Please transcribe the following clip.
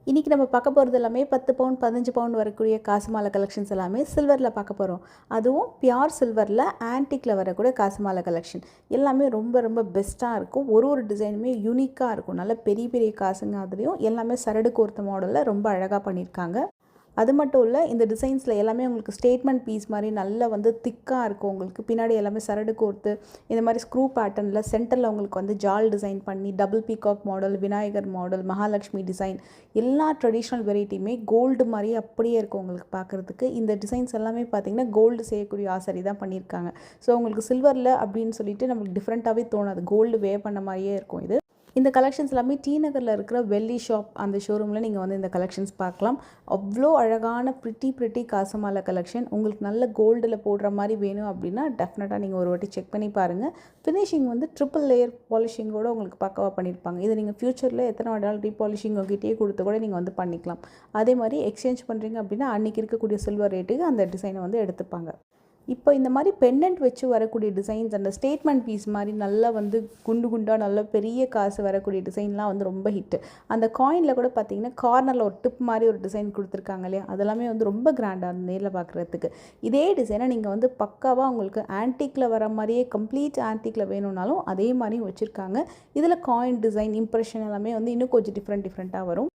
இன்றைக்கி நம்ம பார்க்க போகிறது எல்லாமே 10 பவுன் 15 பவுன் வரக்கூடிய காசு மாலை கலெக்ஷன்ஸ் எல்லாமே சில்வரில் பார்க்க போகிறோம். அதுவும் பியூர் சில்வரில் ஆன்டிக்கில் வரக்கூடிய காசு மாலை கலெக்ஷன் எல்லாமே ரொம்ப ரொம்ப பெஸ்ட்டாக இருக்கும். ஒரு டிசைனுமே யூனிக்காக இருக்கும். நல்ல பெரிய பெரிய காசுங்க. அதுலேயும் எல்லாமே சரடு கோர்த்த மாடலில் ரொம்ப அழகாக பண்ணியிருக்காங்க. அது மட்டும் இல்லை, இந்த டிசைன்ஸில் எல்லாமே உங்களுக்கு ஸ்டேட்மெண்ட் பீஸ் மாதிரி நல்லா வந்து திக்காக இருக்கும். உங்களுக்கு பின்னாடி எல்லாமே சரடு கோர்த்து இந்த மாதிரி ஸ்க்ரூ பேட்டர்னில் சென்டரில் உங்களுக்கு வந்து ஜால் டிசைன் பண்ணி double peacock model, Vinayagar model, Mahalakshmi design எல்லா ட்ரெடிஷ்னல் வெரைட்டியுமே கோல்டு மாதிரி அப்படியே இருக்கும் உங்களுக்கு பார்க்குறதுக்கு. இந்த டிசைன்ஸ் எல்லாமே பார்த்திங்கன்னா கோல்டு செய்யக்கூடிய ஆசரி தான் பண்ணியிருக்காங்க. ஸோ உங்களுக்கு சில்வரில் அப்படின்னு சொல்லிட்டு நம்மளுக்கு டிஃப்ரெண்ட்டாகவே தோணாது. கோல்டு வேர் பண்ண மாதிரியே இருக்கும் இது. இந்த கலெக்ஷன்ஸ் எல்லாமே டி நகரில் இருக்கிற வெள்ளி ஷாப் அந்த ஷோரூமில் நீங்கள் வந்து இந்த கலெக்ஷன்ஸ் பார்க்கலாம். அவ்வளோ அழகான ப்ரிட்டி காசு மாலை கலெக்ஷன். உங்களுக்கு நல்ல கோல்டில் போடுற மாதிரி வேணும் அப்படின்னா டெஃபினட்டாக நீங்கள் ஒரு வாட்டி செக் பண்ணி பாருங்கள். ஃபினிஷிங் வந்து ட்ரிபிள் லேயர் பாலிஷிங்கோடு உங்களுக்கு பக்காவாக பண்ணியிருப்பாங்க. இதை நீங்கள் ஃப்யூச்சரில் எத்தனை வாட்டினாலும் ரீபாலிஷிங் உங்ககிட்டயே கொடுத்து கூட நீங்கள் வந்து பண்ணிக்கலாம். அதே மாதிரி எக்ஸ்சேஞ்ச் பண்ணுறீங்க அப்படின்னா அன்றைக்கி இருக்கக்கூடிய சில்வர் ரேட்டுக்கு அந்த டிசைனை வந்து எடுத்துப்பாங்க. இப்போ இந்த மாதிரி பெண்டன்ட் வச்சு வரக்கூடிய டிசைன்ஸ், அந்த ஸ்டேட்மெண்ட் பீஸ் மாதிரி நல்லா வந்து குண்டாக நல்ல பெரிய காசு வரக்கூடிய டிசைன்லாம் வந்து ரொம்ப ஹிட்டு. அந்த காயினில் கூட பார்த்தீங்கன்னா கார்னரில் ஒரு டிப் மாதிரி ஒரு டிசைன் கொடுத்துருக்காங்க இல்லையா, அதெல்லாமே வந்து ரொம்ப கிராண்டாக அந்த நேரில் பார்க்குறதுக்கு. இதே டிசைனை நீங்கள் வந்து பக்காவாக உங்களுக்கு ஆன்டிக்கில் வர மாதிரியே கம்ப்ளீட் ஆன்டிக்கில் வேணும்னாலும் அதே மாதிரியும் வச்சுருக்காங்க. இதில் காயின் டிசைன் இம்ப்ரெஷன் எல்லாமே வந்து இன்னும் கொஞ்சம் டிஃப்ரெண்ட்டாக வரும்.